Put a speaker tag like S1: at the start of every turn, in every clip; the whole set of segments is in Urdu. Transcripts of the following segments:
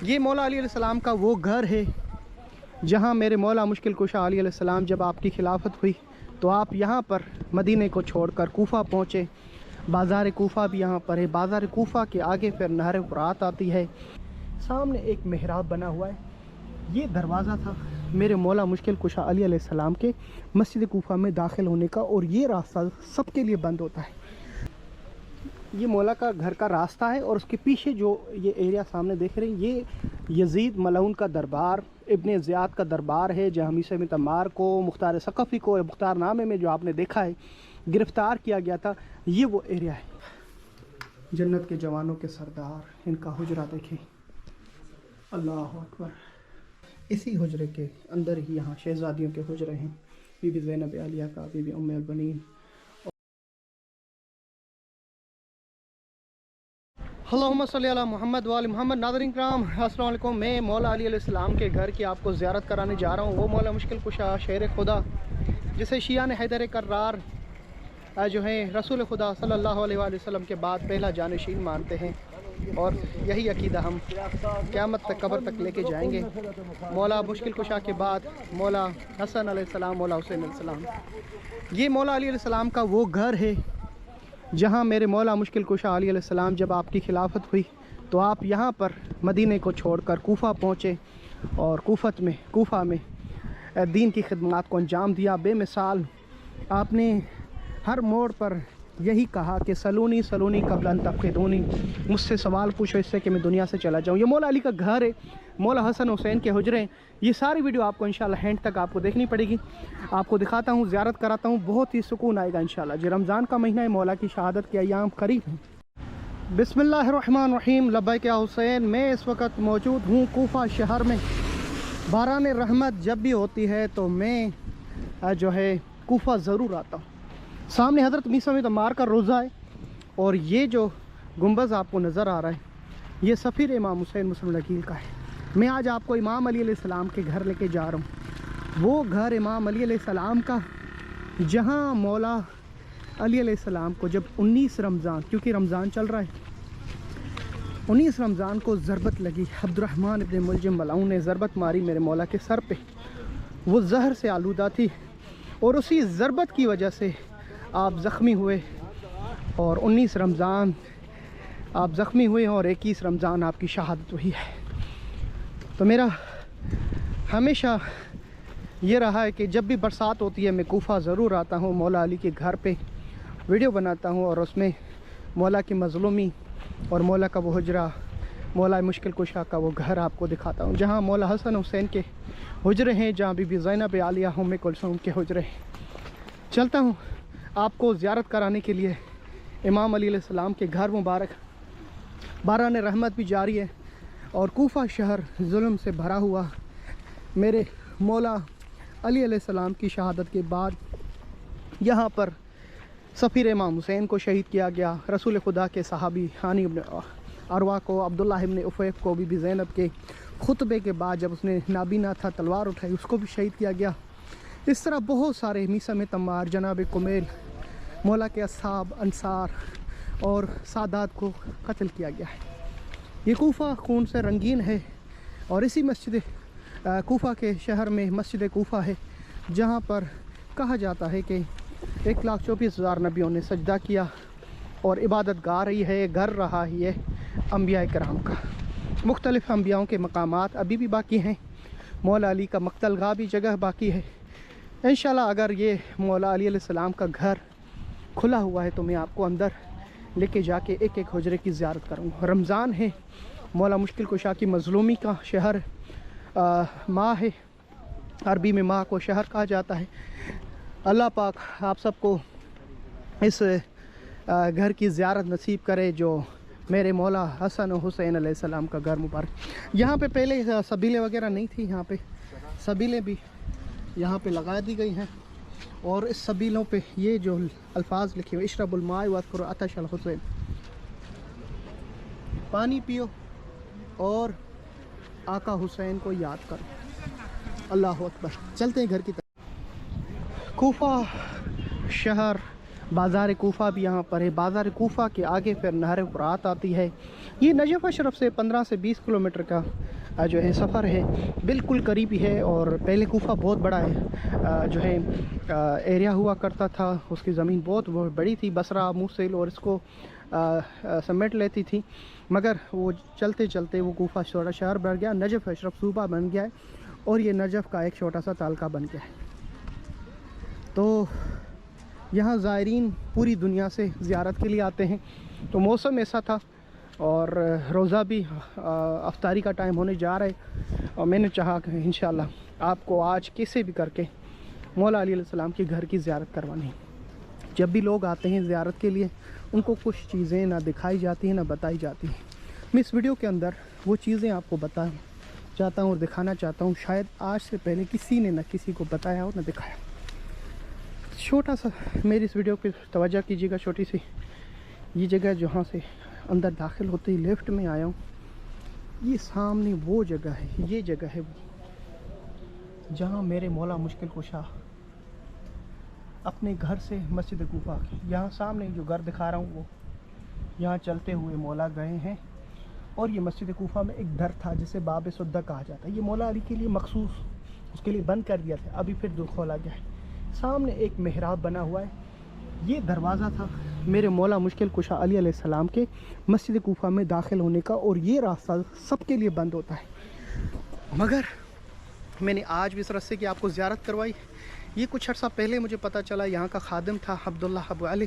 S1: یہ مولا علی علیہ السلام کا وہ گھر ہے جہاں میرے مولا مشکل کشا علی علیہ السلام جب آپ کی خلافت ہوئی تو آپ یہاں پر مدینے کو چھوڑ کر کوفہ پہنچے۔ بازار کوفہ بھی یہاں پر ہے۔ بازار کوفہ کے آگے پھر نہر فرات آتی ہے۔ سامنے ایک محراب بنا ہوا ہے۔ یہ دروازہ تھا میرے مولا مشکل کشا علی علیہ السلام کے مسجد کوفہ میں داخل ہونے کا، اور یہ راستہ سب کے لیے بند ہوتا ہے۔ یہ مولا کا گھر کا راستہ ہے، اور اس کے پیچھے جو یہ ایریا سامنے دیکھ رہے ہیں یہ یزید ملعون کا دربار، ابن زیاد کا دربار ہے، جہاں میثم بن تمار کو، مختار ثقفی کو مختار نامے میں جو آپ نے دیکھا ہے گرفتار کیا گیا تھا، یہ وہ ایریا ہے۔ جنت کے جوانوں کے سردار، ان کا حجرہ دیکھیں، اللہ اکبر۔ اسی حجرے کے اندر ہی یہاں شہزادیوں کے حجرے ہیں، بی بی زینب عالیہ کا، بی بی ام البنین۔ اللہم صلی علی محمد وآل محمد۔ ناظرین کرام السلام علیکم، میں مولا علی علیہ السلام کے گھر کی آپ کو زیارت کرانے جا رہا ہوں۔ وہ مولا مشکل کشا شیر خدا جسے شیعہ نے حیدر کرار جو ہے رسول خدا صلی اللہ علیہ وآلہ وسلم کے بعد پہلا جانشین مانتے ہیں، اور یہی عقیدہ ہم قیامت تک قبر تک لے کے جائیں گے۔ مولا مشکل کشا کے بعد مولا حسن علیہ السلام، مولا حسین علیہ السلام۔ یہ مولا علی علیہ السلام کا وہ گھر ہے جہاں میرے مولا مشکل کشا علی علیہ السلام جب آپ کی خلافت ہوئی تو آپ یہاں پر مدینے کو چھوڑ کر کوفہ پہنچے، اور کوفہ میں دین کی خدمات کو انجام دیا۔ بے مثال آپ نے ہر موڑ پر یہی کہا کہ سلونی سلونی قبل ان تفقدونی، مجھ سے سوال پوچھو اس سے کہ میں دنیا سے چلا جاؤں۔ یہ مولا علی کا گھر ہے، مولا حسن حسین کے حجرے ہیں۔ یہ ساری ویڈیو آپ کو انشاءاللہ ہینڈ تک آپ کو دیکھنی پڑے گی۔ آپ کو دکھاتا ہوں، زیارت کراتا ہوں، بہت ہی سکون آئے گا انشاءاللہ۔ جی رمضان کا مہینہ ہے، مولا کی شہادت کے ایام قریب ہیں۔ بسم اللہ الرحمن الرحیم۔ لبیک یا حسین۔ میں اس وقت موجود ہوں کوفہ شہر میں۔ باران رحمت جب بھی ہوتی ہے تو میں جو ہے کوفہ ضرور آتا ہوں۔ سامنے حضرت میثم بن تمار کا روضہ ہے، اور یہ جو گنبد آپ کو نظر آ رہا ہے یہ سفیر امام حسین مسلم العقیل کا ہے۔ میں آج آپ کو امام علی علیہ السلام کے گھر لے کے جا رہا ہوں، وہ گھر امام علی علیہ السلام کا جہاں مولا علی علیہ السلام کو جب 19 رمضان، کیونکہ رمضان چل رہا ہے، 19 رمضان کو ضربت لگی، عبد الرحمن ابن ملجم ملعون نے ضربت ماری میرے مولا کے سر پہ، وہ زہر سے آلودہ تھی، اور اسی ضربت کی وجہ سے آپ زخمی ہوئے، اور 19 رمضان آپ زخمی ہوئے ہیں، اور 21 رمضان آپ کی شہادت ہوئی ہے۔ تو میرا ہمیشہ یہ رہا ہے کہ جب بھی برسات ہوتی ہے میں کوفہ ضرور آتا ہوں، مولا علی کے گھر پہ ویڈیو بناتا ہوں، اور اس میں مولا کی مظلومی اور مولا کا وہ حجرہ، مولا مشکل کشا کا وہ گھر آپ کو دکھاتا ہوں، جہاں مولا حسن حسین کے حجرے ہیں، جہاں بی بی زینب عالیہ ام کلثوم کے حجرے ہیں۔ چلتا ہوں آپ کو زیارت کرانے کے لیے امام علی علیہ السلام کے گھر مبارک۔ باران رحمت بھی جاری ہے، اور کوفہ شہر ظلم سے بھرا ہوا۔ میرے مولا علی علیہ السلام کی شہادت کے بعد یہاں پر سفیر امام حسین کو شہید کیا گیا، رسول خدا کے صحابی ہانی ابن عروہ کو، عبداللہ ابن عفیف کو، بی بی زینب کے خطبے کے بعد جب اس نے نابینا تھا تلوار اٹھائی اس کو بھی شہید کیا گیا۔ اس طرح بہت سارے، میثم بن تمار، جناب کمیل، مولا کے اصحاب، انصار اور سادات کو قتل کیا گیا ہے۔ یہ کوفہ خون سے رنگین ہے، اور اسی مسجد کوفہ کے شہر میں مسجد کوفہ ہے، جہاں پر کہا جاتا ہے کہ 1,24,000 نبیوں نے سجدہ کیا، اور عبادت گاہ رہی ہے، گھر رہا ہی ہے انبیاء کرام کا۔ مختلف انبیاءوں کے مقامات ابھی بھی باقی ہیں، مولا علی کا مقتل گاہ بھی جگہ باقی ہے۔ انشاءاللہ اگر یہ مولا علی علیہ السلام کا گھر کھلا ہوا ہے تو میں آپ کو اندر لے کے جا کے ایک ایک حجرے کی زیارت کروں گا۔ رمضان ہے، مولا مشکل کشا کی مظلومی کا شہر، ماہ ہے، عربی میں ماہ کو شہر کہا جاتا ہے۔ اللہ پاک آپ سب کو اس گھر کی زیارت نصیب کرے جو میرے مولا حسن و حسین علیہ السلام کا گھر مبارک۔ یہاں پہ پہلے سبیلیں وغیرہ نہیں تھی، یہاں پہ سبیلیں بھی یہاں پہ لگا دی گئی ہیں، اور اس سبیلوں پہ یہ جو الفاظ لکھے ہوئے، اشرب الماء واذکر عطش الحسین، پانی پیو اور آقا حسین کو یاد کرو۔ اللہ اکبر۔ چلتے ہیں گھر کی طرف۔ کوفہ شہر، بازار کوفہ بھی یہاں پر ہے۔ بازار کوفہ کے آگے پھر نہر فرات آتی ہے۔ یہ نجف اشرف سے 15 سے 20 کلومیٹر کا جو ہے سفر ہے، بالکل قریبی ہے، اور پہلے کوفہ بہت بڑا ہے جو ہے ایریا ہوا کرتا تھا، اس کی زمین بہت بڑی تھی، بصرہ، موصل اور اس کو سمیٹ لیتی تھی، مگر وہ چلتے چلتے وہ کوفہ چھوٹا شہر بن گیا، نجف اشرف صوبہ بن گیا ہے، اور یہ نجف کا ایک چھوٹا سا تعلقہ بن گیا ہے۔ تو یہاں زائرین پوری دنیا سے زیارت کے لیے آتے ہیں، تو موسم ایسا تھا اور روزہ بھی افطاری کا ٹائم ہونے جا رہا ہے، اور میں نے چاہا کہ انشاءاللہ آپ کو آج کیسے بھی کر کے مولا علی علیہ السلام کے گھر کی زیارت کروانی ہے۔ جب بھی لوگ آتے ہیں زیارت کے لیے، ان کو کچھ چیزیں نہ دکھائی جاتی ہیں نہ بتائی جاتی ہیں۔ میں اس ویڈیو کے اندر وہ چیزیں آپ کو بتانا چاہتا ہوں اور دکھانا چاہتا ہوں، شاید آج سے پہلے کسی نے نہ کسی کو بتایا ہو نہ دکھایا۔ چھوٹا سا میری اس ویڈیو پہ توجہ کیجیے گا، چھوٹی سی یہ جگہ جہاں سے اندر داخل ہوتے ہی لیفٹ میں آیا ہوں، یہ سامنے وہ جگہ ہے، یہ جگہ ہے وہ جہاں میرے مولا مشکل کشا اپنے گھر سے مسجد کوفہ، یہاں سامنے جو گھر دکھا رہا ہوں وہ یہاں چلتے ہوئے مولا گئے ہیں، اور یہ مسجد کوفہ میں ایک در تھا جسے باب سدہ کہا جاتا ہے، یہ مولا علی کے لیے مخصوص اس کے لیے بند کر دیا تھا، ابھی پھر کھولا گیا ہے۔ سامنے ایک محراب بنا ہوا ہے، یہ دروازہ تھا میرے مولا مشکل کشا علی علیہ السلام کے مسجد کوفہ میں داخل ہونے کا، اور یہ راستہ سب کے لیے بند ہوتا ہے، مگر میں نے آج بھی اس راستے کی آپ کو زیارت کروائی۔ یہ کچھ عرصہ پہلے مجھے پتہ چلا، یہاں کا خادم تھا عبداللہ ابو علی،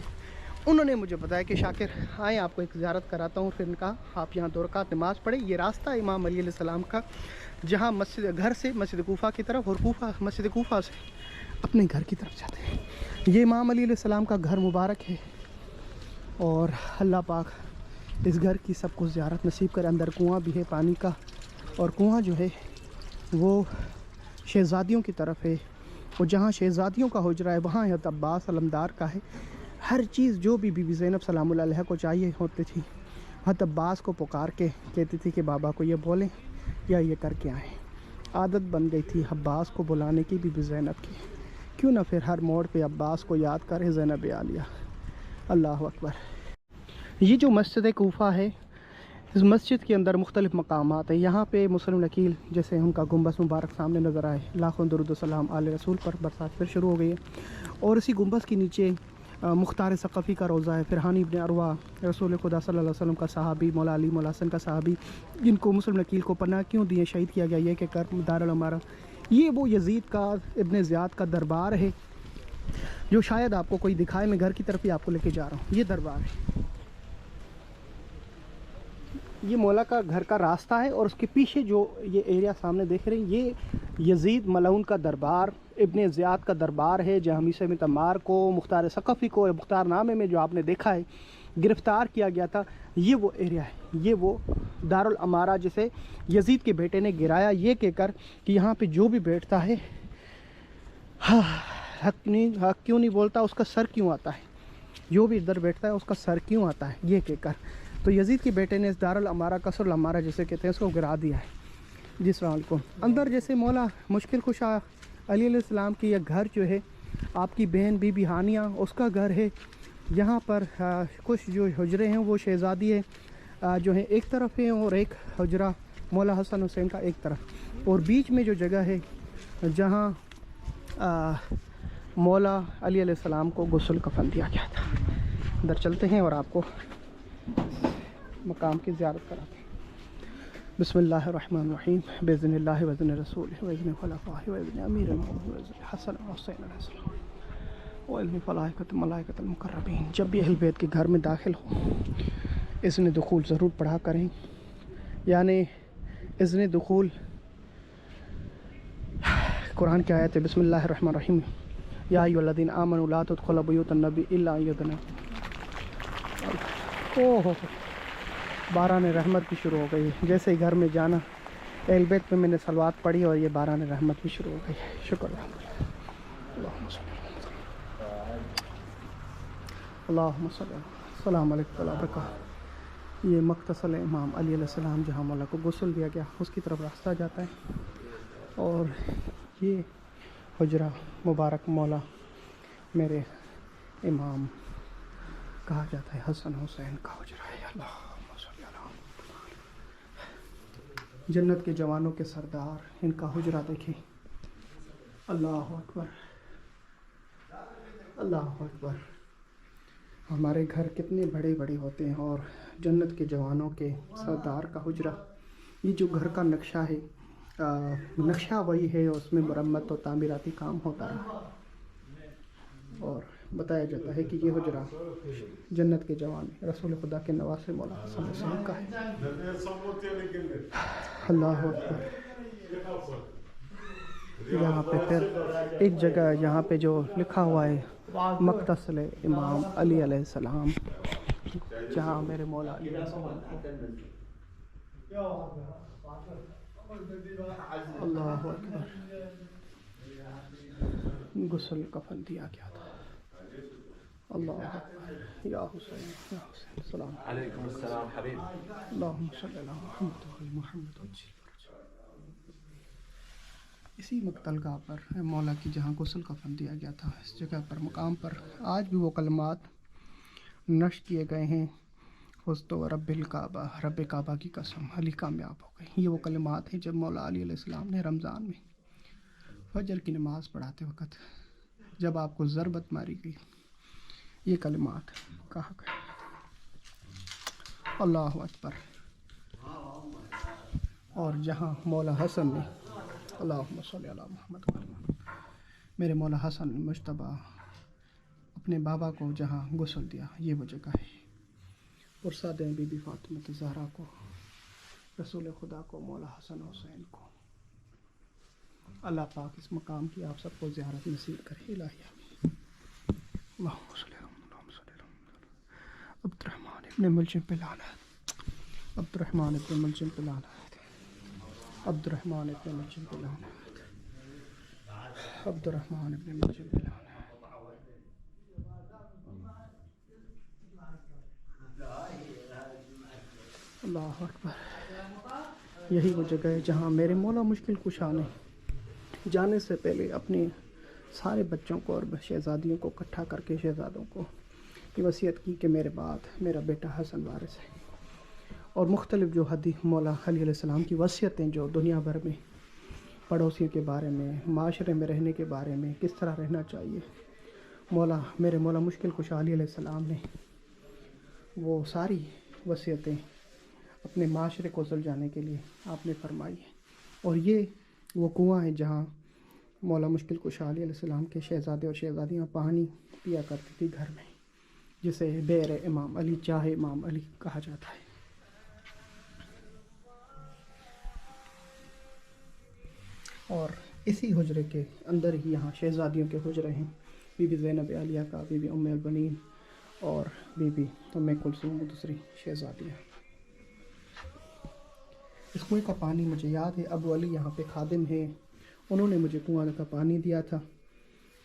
S1: انہوں نے مجھے بتایا کہ شاکر آئیں آپ کو ایک زیارت کراتا ہوں، پھر ان کا آپ یہاں 2 رکعت نماز پڑھیں۔ یہ راستہ امام علی علیہ السلام کا، جہاں گھر سے مسجد کوفہ کی طرف اور مسجد کوفہ سے اپنے گھر کی طرف جاتے ہیں۔ یہ امام علی علیہ السلام کا گھر مبارک ہے، اور اللہ پاک اس گھر کی سب کو زیارت نصیب کرے۔ اندر کنواں بھی ہے پانی کا، اور کنواں جو ہے وہ شہزادیوں کی طرف ہے، اور جہاں شہزادیوں کا حجرہ ہے وہاں حضرت عباس علمدار کا ہے۔ ہر چیز جو بھی بی بی زینب سلام اللہ علیہ کو چاہیے ہوتی تھی، حضرت عباس کو پکار کے کہتی تھی کہ بابا کو یہ بولیں یا یہ کر کے آئیں۔ عادت بن گئی تھی عباس کو بلانے کی بی بی زینب کی، کیوں نہ پھر ہر موڑ پہ عباس کو یاد کرے زینب عالیہ۔ اللہ اکبر۔ یہ جو مسجد کوفہ ہے، اس مسجد کے اندر مختلف مقامات ہیں۔ یہاں پہ مسلم نکیل جیسے ان کا گنبد مبارک سامنے نظر آئے، لاکھوں درود و سلام آل رسول پر، برسات پھر شروع ہو گئی ہے، اور اسی گنبد کے نیچے مختار ثقفی کا روضہ ہے، فرحانی ابن عروہ رسول خدا صلی اللہ علیہ وسلم کا صحابی، مولا علی مولا حسن کا صحابی، جن کو مسلم نکیل کو پناہ کیوں دیے، شہید کیا گیا، یہ کہ دار الامارہ۔ یہ وہ یزید کا ابن زیاد کا دربار ہے جو شاید آپ کو کوئی دکھائے، میں گھر کی طرف ہی آپ کو لے کے جا رہا ہوں۔ یہ دربار ہے، یہ مولا کا گھر کا راستہ ہے، اور اس کے پیچھے جو یہ ایریا سامنے دیکھ رہے ہیں، یہ یزید ملعون کا دربار، ابن زیاد کا دربار ہے، جہاں میثم تمار کو، مختار ثقفی کو مختار نامے میں جو آپ نے دیکھا ہے گرفتار کیا گیا تھا، یہ وہ ایریا ہے، یہ وہ دار الامارہ جسے یزید کے بیٹے نے گرایا، یہ کہہ کر کہ یہاں پہ جو بھی بیٹھتا ہے حق کیوں نہیں بولتا، اس کا سر کیوں آتا ہے، جو بھی ادھر بیٹھتا ہے اس کا سر کیوں آتا ہے، یہ کہہ کر تو یزید کے بیٹے نے اس دار الامارہ قصر الامارہ جسے کہتے ہیں اس کو گرا دیا ہے۔ جی السلام علیکم۔ اندر جیسے مولا مشکل کشا علی علیہ السلام کی یہ گھر جو ہے، آپ کی بہن بی بی ہانیہ اس کا گھر ہے، یہاں پر کچھ جو حجرے ہیں وہ شہزادی جو ہیں ایک طرف ہیں، اور ایک حجرہ مولا حسن حسین کا ایک طرف، اور بیچ میں جو جگہ ہے جہاں مولا علی علیہ السلام کو غسل کفن دیا گیا تھا۔ اندر چلتے ہیں اور آپ کو مقام کی زیارت کراتے ہیں۔ بسم اللہ الرحمن الرحیم، باذن اللہ وذن رسول وذن خلفاء وذن امیر المؤمنین وذن حسن حسین علیہ السلام وذن ملائکۃ المقربین۔ جب بھی اہل بیت کے گھر میں داخل ہو اذن دخول ضرور پڑھا کریں، یعنی اذن دخول قرآن کی آیت ہے، بسم اللہ الرحمن الرحیم، یا ایھا الذین آمنوا لا تدخلوا بیوت النبی الا ان یؤذن۔ باران رحمت بھی شروع ہو گئی ہے، جیسے ہی گھر میں جانا اہل بیت پہ میں نے صلوات پڑھی اور یہ باران رحمت بھی شروع ہو گئی ہے۔ شکر اللہم صلی السلام علیکم ورحمۃ اللہ وبرکاتہ۔ یہ مختصل امام علی علیہ السلام جہاں مولا کو غسل دیا گیا اس کی طرف راستہ جاتا ہے، اور یہ حجرہ مبارک مولا میرے امام کہا جاتا ہے، حسن حسین کا حجرہ ہے۔ اللہم صلی اللہ جنت کے جوانوں کے سردار، ان کا حجرہ دیکھیں. اللہ اکبر، اللہ اکبر. ہمارے گھر کتنے بڑے بڑے ہوتے ہیں، اور جنت کے جوانوں کے سردار کا حجرہ. یہ جو گھر کا نقشہ ہے، نقشہ وہی ہے، اس میں مرمت و تعمیراتی کام ہوتا ہے. اور بتایا جاتا ہے کہ یہ حجرہ جنت کے جوان رسول خدا کے نواسے مولا حسن حسین کا ہے. اللہ اکبر. یہاں پہ پھر ایک جگہ یہاں پہ جو لکھا ہوا ہے مقتصل امام علی علیہ السلام، جہاں میرے مولا علی علیہ السلام اللہ اکبر غسل کفن دیا گیا تھا. اللہ اکبر. یا حسین یا حسین السلام
S2: علیکم السلام حبیب.
S1: اللہم صلی علی محمد و علی محمد. اسی مقتل گاہ پر مولا کی جہاں غسل کفن دیا گیا تھا، اس جگہ پر مقام پر آج بھی وہ کلمات نشر کیے گئے ہیں. فزت و رب الکعبہ، رب کعبہ کی قسم علی کامیاب ہو گئے. یہ وہ کلمات ہیں جب مولا علی علیہ السلام نے رمضان میں فجر کی نماز پڑھاتے وقت جب آپ کو ضربت ماری گئی، یہ کلمات کہا گئے. اللہ اکبر. اور جہاں مولا حسن نے اللہم صلی علی محمد و علی محمد، میرے مولا حسن مجتبیٰ اپنے بابا کو جہاں غسل دیا، یہ وہ جگہ ہے. ورثہ دیں بی بی فاطمہ زہرا کو، رسول خدا کو، مولا حسن حسین کو. اللہ پاک اس مقام کی آپ سب کو زیارت نصیب کرے. الہی آمین. اللہم صلی علی عبد الرحمن ابن ملجم پہ لعنت، عبد الرحمن ابن ملجم پہ لعنت، عبد الرحمن ابن ملجم پہ لعنت، عبد الرحمن ابن ملجم پہ لعنت. اللہ اکبر. یہی وہ جگہ ہے جہاں میرے مولا مشکل کشا نے جانے سے پہلے اپنے سارے بچوں کو اور شہزادیوں کو اکٹھا کر کے شہزادوں کو یہ وصیت کی کہ میرے بعد میرا بیٹا حسن وارث ہے. اور مختلف جو مولا علی علیہ السلام کی وصیتیں جو دنیا بھر میں پڑوسیوں کے بارے میں، معاشرے میں رہنے کے بارے میں، کس طرح رہنا چاہیے، میرے مولا مشکل کشا علی علیہ السلام نے وہ ساری وصیتیں اپنے معاشرے کو سلجھانے کے لیے آپ نے فرمائی ہے. اور یہ وہ کنواں ہے جہاں مولا مشکل کشا علیہ السلام کے شہزادے اور شہزادیاں پانی پیا کرتی تھی گھر میں، جسے بئر امام علی، چاہ امام علی کہا جاتا ہے. اور اسی حجرے کے اندر ہی یہاں شہزادیوں کے حجرے ہیں، بی بی زینب عالیہ کا، بی بی ام البنین اور بی بی ام کلثوم دوسری شہزادیاں. اس کنویں کا پانی مجھے یاد ہے، ابو علی یہاں پہ خادم ہیں، انہوں نے مجھے کنواں کا پانی دیا تھا.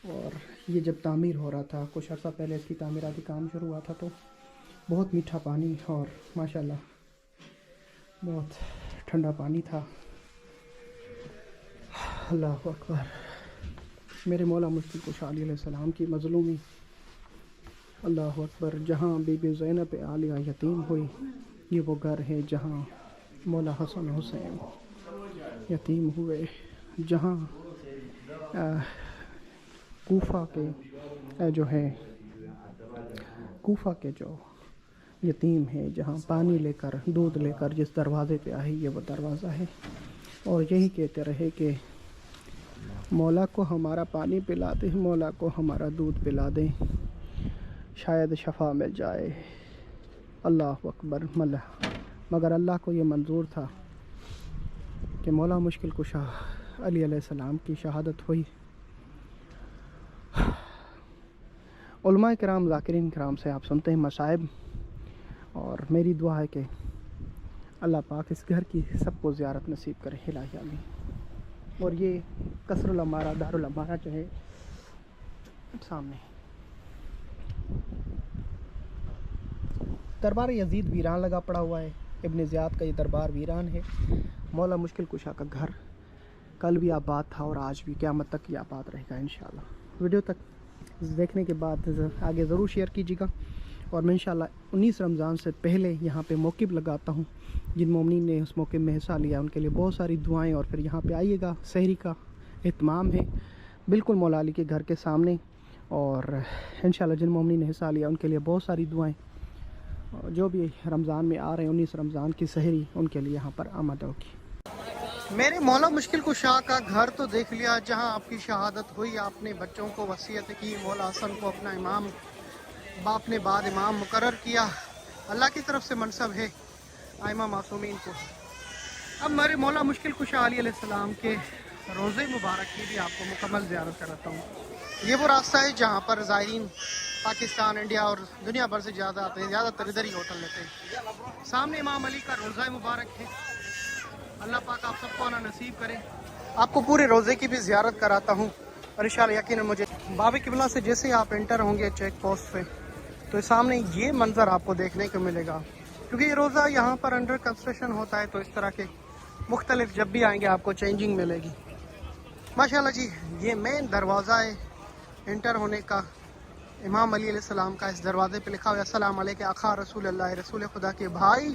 S1: اور یہ جب تعمیر ہو رہا تھا، کچھ عرصہ پہلے اس کی تعمیراتی کام شروع ہوا تھا، تو بہت میٹھا پانی اور ماشاءاللہ بہت ٹھنڈا پانی تھا. اللہ اکبر. میرے مولا مشکل کشا علی علیہ السلام کی مظلومی، اللہ اکبر. جہاں بی بی زینب عالیہ یتیم ہوئی، یہ وہ گھر ہے جہاں مولا حسن حسین یتیم ہوئے. جہاں کوفہ کے جو یتیم ہے، جہاں پانی لے کر، دودھ لے کر جس دروازے پہ آئے، یہ وہ دروازہ ہے. اور یہی کہتے رہے کہ مولا کو ہمارا پانی پلا دیں، مولا کو ہمارا دودھ پلا دیں، شاید شفا مل جائے. اللہ اکبر. مگر اللہ کو یہ منظور تھا کہ مولا مشکل کشا علی علیہ السلام کی شہادت ہوئی. علماء کرام، ذاکرین کرام سے آپ سنتے ہیں مصائب، اور میری دعا ہے کہ اللہ پاک اس گھر کی سب کو زیارت نصیب کرے. الہی آمین. اور یہ قصر العمارہ، دار العمارہ جو ہے سامنے، دربار یزید ویران لگا پڑا ہوا ہے. ابن زیاد کا یہ دربار ویران ہے. مولا مشکل کشا کا گھر کل بھی آباد تھا اور آج بھی قیامت تک یہ آباد رہے گا انشاءاللہ. ویڈیو تک دیکھنے کے بعد آگے ضرور شیئر کیجیے گا. اور میں انشاءاللہ 19 رمضان سے پہلے یہاں پہ موقف لگاتا ہوں. جن مومنین نے اس موقع میں حصہ لیا ان کے لیے بہت ساری دعائیں. اور پھر یہاں پہ آئیے گا, سحری کا اہتمام ہے بالکل مولا علی کے گھر کے سامنے. اور انشاءاللہ جن مومنین نے حصہ لیا ان کے لیے بہت ساری دعائیں. جو بھی رمضان میں آ رہے ہیں 19 رمضان کی سحری, ان کے لیے یہاں پر آمد ہوگی. میرے مولا مشکل کشا کا گھر تو دیکھ لیا, جہاں آپ کی شہادت ہوئی. آپ نے بچوں کو وصیت کی, مولا حسن کو اپنا امام, باپ نے بعد امام مقرر کیا. اللہ کی طرف سے منصب ہے ائمہ معصومین کو. اب میرے مولا مشکل کشا علی علیہ السلام کے روزے مبارک کی بھی آپ کو مکمل زیارت کراتا ہوں. یہ وہ راستہ ہے جہاں پر زائرین پاکستان, انڈیا اور دنیا بھر سے زیادہ آتے ہیں. زیادہ تر ادھر ہی ہوٹل لیتے ہیں. سامنے امام علی کا روزہ مبارک ہے. اللہ پاک آپ سب کو آنا نصیب کرے. آپ کو پورے روزے کی بھی زیارت کراتا ہوں. اور انشاءاللہ یقیناً مجھے باب قبلہ سے جیسے ہی آپ انٹر ہوں گے چیک پوسٹ پہ, تو سامنے یہ منظر آپ کو دیکھنے کو ملے گا. کیونکہ یہ روزہ یہاں پر انڈر کنسٹرکشن ہوتا ہے, تو اس طرح کے مختلف جب بھی آئیں گے آپ کو چینجنگ ملے گی. ماشاءاللہ جی, یہ مین دروازہ ہے انٹر ہونے کا امام علی علیہ السلام کا. اس دروازے پہ لکھا ہوا ہے السلام علیکم آقا رسول اللہ, رسول خدا کے بھائی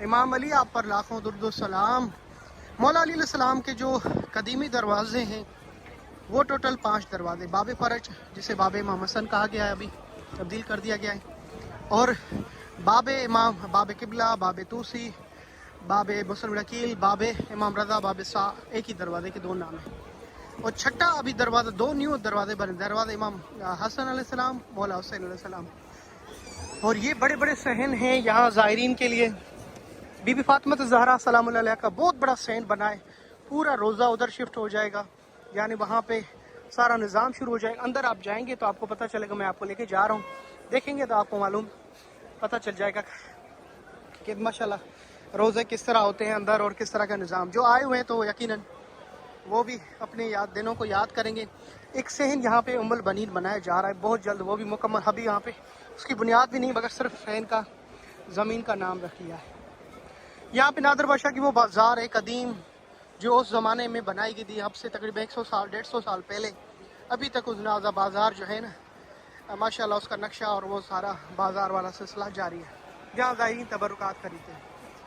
S1: امام علی, آپ پر لاکھوں درود و سلام. مولا علی علیہ السلام کے جو قدیمی دروازے ہیں وہ ٹوٹل 5 دروازے. باب فرج جسے باب امام حسن کہا گیا ہے, ابھی تبدیل کر دیا گیا ہے. اور باب امام, باب قبلہ, باب توسی, باب بصر الوکیل, باب امام رضا, باب سا, ایک ہی دروازے کے 2 نام ہیں. اور چھٹا ابھی دروازہ, 2 نیو دروازے بنے, دروازہ امام حسن علیہ السلام, مولا حسین علیہ السلام. اور یہ بڑے بڑے صحن ہیں یہاں زائرین کے لیے. بی بی فاطمہ زہرا سلام اللہ علیہ کا بہت بڑا صحن بنا ہے. پورا روزہ ادھر شفٹ ہو جائے گا, یعنی وہاں پہ سارا نظام شروع ہو جائے گا. اندر آپ جائیں گے تو آپ کو پتہ چلے گا, میں آپ کو لے کے جا رہا ہوں, دیکھیں گے تو آپ کو معلوم پتہ چل جائے گا کہ ماشاءاللہ روزے کس طرح ہوتے ہیں اندر اور کس طرح کا نظام. جو آئے ہوئے ہیں تو یقیناً وہ بھی اپنے دنوں کو یاد کریں گے. ایک صحن یہاں پہ ام البنین بنایا جا رہا ہے بہت جلد, وہ بھی مکمل. ابھی یہاں پہ اس کی بنیاد بھی نہیں, مگر صرف صحن کا زمین کا نام رکھ لیا ہے. یہاں پہ نادر بادشاہ کی وہ بازار ہے قدیم, جو اس زمانے میں بنائی گئی تھی, اب سے تقریباً 100 سال 150 سال پہلے. ابھی تک اس نازا بازار جو ہے نا ماشاءاللہ اس کا نقشہ اور وہ سارا بازار والا سلسلہ جاری ہے, جہاں زائرین تبرکات خریدتے ہیں.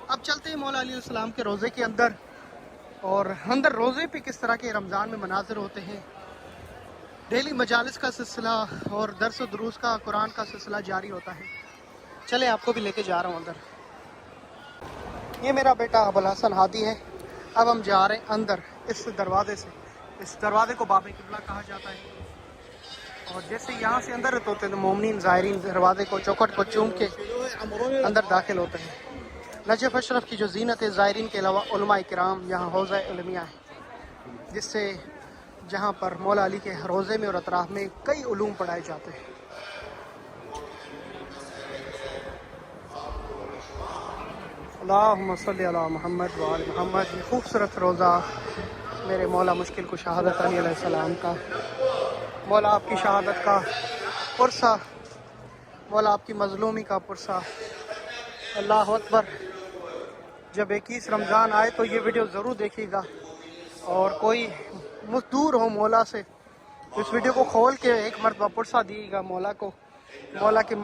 S1: اب چلتے ہیں مولا علی علیہ السلام کے روزے کے اندر, اور اندر روزے پہ کس طرح کے رمضان میں مناظر ہوتے ہیں. ڈیلی مجالس کا سلسلہ اور درس و دروس کا, قرآن کا سلسلہ جاری ہوتا ہے. چلے آپ کو بھی لے کے جا رہا ہوں اندر. یہ میرا بیٹا ابوالحسن ہادی ہے. اب ہم جا رہے ہیں اندر اس دروازے سے. اس دروازے کو باب قبلہ کہا جاتا ہے. اور جیسے یہاں سے اندر ہوتے ہیں تو مومنین زائرین دروازے کو, چوکھٹ کو چوم کے اندر داخل ہوتے ہیں. نجف اشرف کی جو زینت ہے, زائرین کے علاوہ علماء کرام یہاں حوضہ علمیہ ہے, جس سے جہاں پر مولا علی کے روزے میں اور اطراف میں کئی علوم پڑھائے جاتے ہیں. اللہم صلی علی محمد وآل محمد. یہ خوبصورت روزہ میرے مولا مشکل کو شہادت علی علیہ السلام کا, مولا آپ کی شہادت کا پرسہ, مولا آپ کی مظلومی کا پرسہ. اللہ اکبر. جب 21 رمضان آئے تو یہ ویڈیو ضرور دیکھیے گا, اور کوئی دور ہو مولا سے تو اس ویڈیو کو کھول کے ایک مرتبہ پرسہ دیے گا مولا کو. مولا کے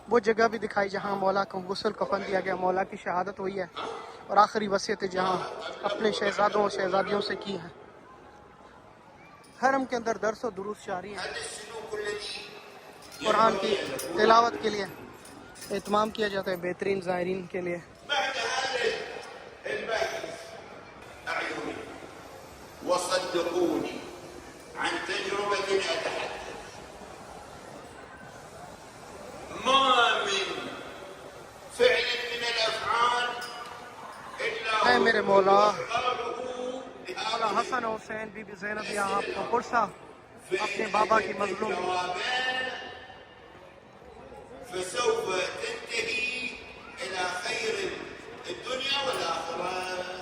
S1: وہ جگہ بھی دکھائی جہاں مولا کو غسل کفن دیا گیا, مولا کی شہادت ہوئی ہے, اور آخری وصیت جہاں اپنے شہزادوں اور شہزادیوں سے کی ہے. حرم کے اندر درس و دروس جاری ہیں. قرآن کی تلاوت کے لیے اہتمام کیا جاتا ہے بہترین زائرین کے لیے.
S2: وصدقوني عن تجربة أتحدث ما من فعل من الأفعال إلا
S1: اے میرے مولا,
S2: مولا
S1: مولا حسن و حسین بی بی زینب یہاں آپ کو پرسہ اپنے بابا کی مظلوم.
S2: فسوف تنتهي إلى خير الدنيا والآخرة.